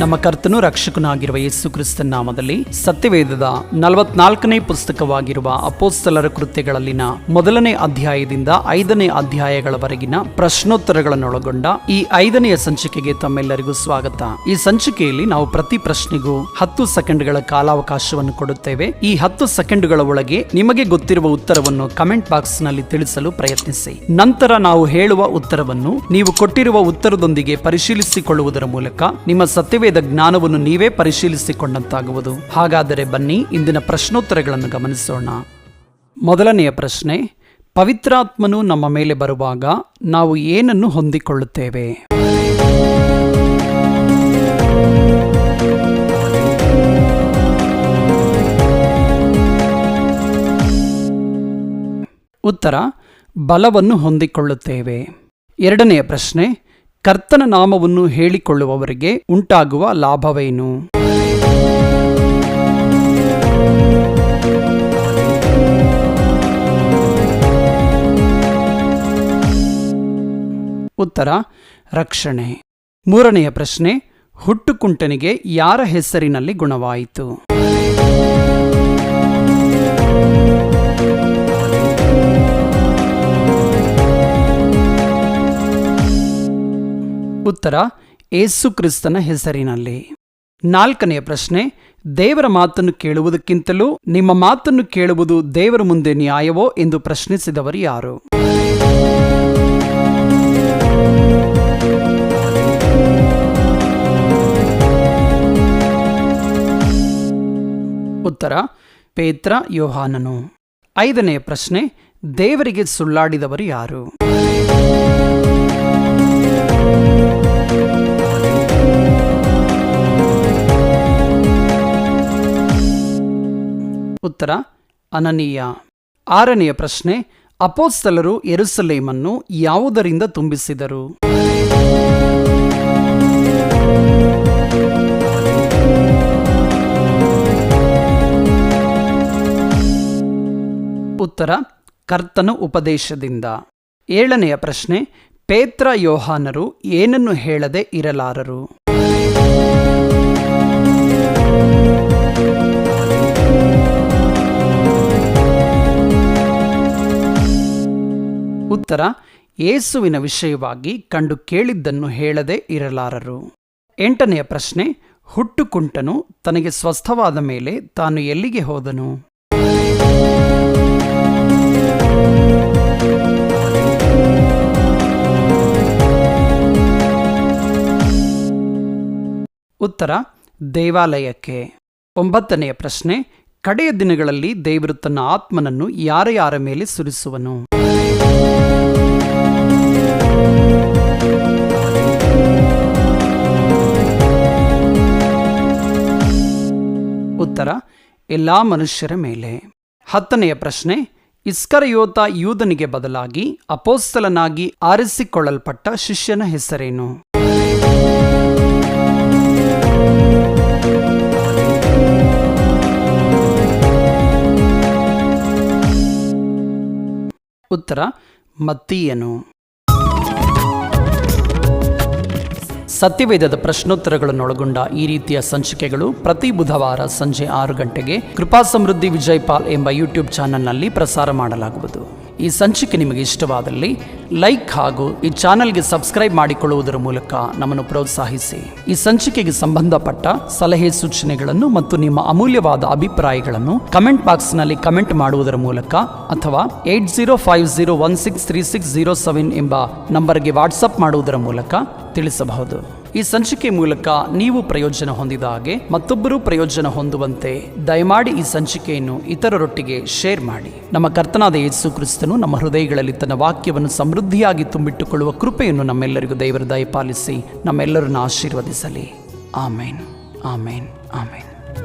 ನಮ್ಮ ಕರ್ತನು ರಕ್ಷಕನಾಗಿರುವ ಯೇಸು ಕ್ರಿಸ್ತನ ನಾಮದಲ್ಲಿ ಸತ್ಯವೇದದ 44ನೇ ಪುಸ್ತಕವಾಗಿರುವ ಅಪೊಸ್ತಲರ ಕೃತ್ಯಗಳಲ್ಲಿನ 1ನೇ ಅಧ್ಯಾಯದಿಂದ 5ನೇ ಅಧ್ಯಾಯಗಳವರೆಗಿನ ಪ್ರಶ್ನೋತ್ತರಗಳನ್ನೊಳಗೊಂಡ ಈ 5ನೆಯ ಸಂಚಿಕೆಗೆ ತಮ್ಮೆಲ್ಲರಿಗೂ ಸ್ವಾಗತ. ಈ ಸಂಚಿಕೆಯಲ್ಲಿ ನಾವು ಪ್ರತಿ ಪ್ರಶ್ನೆಗೂ 10 ಸೆಕೆಂಡ್ಗಳ ಕಾಲಾವಕಾಶವನ್ನು ಕೊಡುತ್ತೇವೆ. ಈ 10 ಸೆಕೆಂಡುಗಳ ಒಳಗೆ ನಿಮಗೆ ಗೊತ್ತಿರುವ ಉತ್ತರವನ್ನು ಕಮೆಂಟ್ ಬಾಕ್ಸ್ ನಲ್ಲಿ ತಿಳಿಸಲು ಪ್ರಯತ್ನಿಸಿ. ನಂತರ ನಾವು ಹೇಳುವ ಉತ್ತರವನ್ನು ನೀವು ಕೊಟ್ಟಿರುವ ಉತ್ತರದೊಂದಿಗೆ ಪರಿಶೀಲಿಸಿಕೊಳ್ಳುವುದರ ಮೂಲಕ ನಿಮ್ಮ ಸತ್ಯವೇದ ಜ್ಞಾನವನ್ನು ನೀವೇ ಪರಿಶೀಲಿಸಿಕೊಂಡಂತಾಗುವುದು. ಹಾಗಾದರೆ ಬನ್ನಿ ಇಂದಿನ ಪ್ರಶ್ನೋತ್ತರಗಳನ್ನು ಗಮನಿಸೋಣ. ಮೊದಲನೆಯ ಪ್ರಶ್ನೆ, ಪವಿತ್ರಾತ್ಮನು ನಮ್ಮ ಮೇಲೆ ಬರುವಾಗ ನಾವು ಏನನ್ನು ಹೊಂದಿಕೊಳ್ಳುತ್ತೇವೆ? ಉತ್ತರ, ಬಲವನ್ನು ಹೊಂದಿಕೊಳ್ಳುತ್ತೇವೆ. ಎರಡನೆಯ ಪ್ರಶ್ನೆ, ಕರ್ತನ ನಾಮವನ್ನು ಹೇಳಿಕೊಳ್ಳುವವರಿಗೆ ಉಂಟಾಗುವ ಲಾಭವೇನು? ಉತ್ತರ, ರಕ್ಷಣೆ. ಮೂರನೆಯ ಪ್ರಶ್ನೆ, ಹುಟ್ಟುಕುಂಟನಿಗೆ ಯಾರ ಹೆಸರಿನಲ್ಲಿ ಗುಣವಾಯಿತು? ಉತ್ತರ, ಯೇಸು ಕ್ರಿಸ್ತನ ಹೆಸರಿನಲ್ಲಿ. ನಾಲ್ಕನೆಯ ಪ್ರಶ್ನೆ, ದೇವರ ಮಾತನ್ನು ಕೇಳುವುದಕ್ಕಿಂತಲೂ ನಿಮ್ಮ ಮಾತನ್ನು ಕೇಳುವುದು ದೇವರ ಮುಂದೆ ನ್ಯಾಯವೋ ಎಂದು ಪ್ರಶ್ನಿಸಿದವರು ಯಾರು? ಉತ್ತರ, ಪೇತ್ರ ಯೋಹಾನನು. ಐದನೆಯ ಪ್ರಶ್ನೆ, ದೇವರಿಗೆ ಸುಳ್ಳಾಡಿದವರು ಯಾರು? ಉತ್ತರ, ಅನನೀಯ. ಆರನೆಯ ಪ್ರಶ್ನೆ, ಅಪೊಸ್ತಲರು ಯೆರೂಸಲೇಮನ್ನು ಯಾವುದರಿಂದ ತುಂಬಿಸಿದರು? ಉತ್ತರ, ಕರ್ತನ ಉಪದೇಶದಿಂದ. ಏಳನೆಯ ಪ್ರಶ್ನೆ, ಪೇತ್ರ ಯೋಹಾನರು ಏನನ್ನು ಹೇಳದೆ ಇರಲಾರರು? ಉತ್ತರ, ಯೇಸುವಿನ ವಿಷಯವಾಗಿ ಕಂಡು ಕೇಳಿದ್ದನ್ನು ಹೇಳದೆ ಇರಲಾರರು. ಎಂಟನೆಯ ಪ್ರಶ್ನೆ, ಹುಟ್ಟುಕುಂಟನು ತನಗೆ ಸ್ವಸ್ಥವಾದ ಮೇಲೆ ತಾನು ಎಲ್ಲಿಗೆ ಹೋದನು? ಉತ್ತರ, ದೇವಾಲಯಕ್ಕೆ. ಒಂಬತ್ತನೆಯ ಪ್ರಶ್ನೆ, ಕಡೆಯ ದಿನಗಳಲ್ಲಿ ದೇವರು ತನ್ನ ಆತ್ಮನನ್ನು ಯಾರ ಮೇಲೆ ಸುರಿಸುವನು? ಉತ್ತರ, ಎಲ್ಲಾ ಮನುಷ್ಯರ ಮೇಲೆ. ಹತ್ತನೆಯ ಪ್ರಶ್ನೆ, ಇಸ್ಕರಿಯೋತ ಯೂದನಿಗೆ ಬದಲಾಗಿ ಅಪೊಸ್ತಲನಾಗಿ ಆರಿಸಿಕೊಳ್ಳಲ್ಪಟ್ಟ ಶಿಷ್ಯನ ಹೆಸರೇನು? ಉತ್ತರ, ಮತ್ತೀಯನು. ಸತ್ಯವೇದದ ಪ್ರಶ್ನೋತ್ತರಗಳನ್ನೊಳಗೊಂಡ ಈ ರೀತಿಯ ಸಂಚಿಕೆಗಳು ಪ್ರತಿ ಬುಧವಾರ ಸಂಜೆ 6 ಗಂಟೆಗೆ ಕೃಪಾ ಸಮೃದ್ಧಿ ವಿಜಯಪಾಲ್ ಎಂಬ ಯೂಟ್ಯೂಬ್ ಚಾನೆಲ್ನಲ್ಲಿ ಪ್ರಸಾರ ಮಾಡಲಾಗುವುದು. ಈ ಸಂಚಿಕೆ ನಿಮಗೆ ಇಷ್ಟವಾದಲ್ಲಿ ಲೈಕ್ ಹಾಗೂ ಈ ಚಾನೆಲ್ಗೆ ಸಬ್ಸ್ಕ್ರೈಬ್ ಮಾಡಿಕೊಳ್ಳುವುದರ ಮೂಲಕ ನಮ್ಮನ್ನು ಪ್ರೋತ್ಸಾಹಿಸಿ. ಈ ಸಂಚಿಕೆಗೆ ಸಂಬಂಧಪಟ್ಟ ಸಲಹೆ ಸೂಚನೆಗಳನ್ನು ಮತ್ತು ನಿಮ್ಮ ಅಮೂಲ್ಯವಾದ ಅಭಿಪ್ರಾಯಗಳನ್ನು ಕಮೆಂಟ್ ಬಾಕ್ಸ್ನಲ್ಲಿ ಕಮೆಂಟ್ ಮಾಡುವುದರ ಮೂಲಕ ಅಥವಾ 8050163607 ಎಂಬ ನಂಬರ್ಗೆ ವಾಟ್ಸಪ್ ಮಾಡುವುದರ ಮೂಲಕ ತಿಳಿಸಬಹುದು. ಈ ಸಂಚಿಕೆ ಮೂಲಕ ನೀವು ಪ್ರಯೋಜನ ಹೊಂದಿದ ಹಾಗೆ ಮತ್ತೊಬ್ಬರು ಪ್ರಯೋಜನ ಹೊಂದುವಂತೆ ದಯಮಾಡಿ ಈ ಸಂಚಿಕೆಯನ್ನು ಇತರರೊಟ್ಟಿಗೆ ಶೇರ್ ಮಾಡಿ. ನಮ್ಮ ಕರ್ತನಾದ ಯೇಸು ಕ್ರಿಸ್ತನು ನಮ್ಮ ಹೃದಯಗಳಲ್ಲಿ ತನ್ನ ವಾಕ್ಯವನ್ನು ಸಮೃದ್ಧಿಯಾಗಿ ತುಂಬಿಟ್ಟುಕೊಳ್ಳುವ ಕೃಪೆಯನ್ನು ನಮ್ಮೆಲ್ಲರಿಗೂ ದೇವರು ದಯಪಾಲಿಸಿ ನಮ್ಮೆಲ್ಲರನ್ನು ಆಶೀರ್ವದಿಸಲಿ. ಆಮೇನ್, ಆಮೇನ್, ಆಮೇನ್.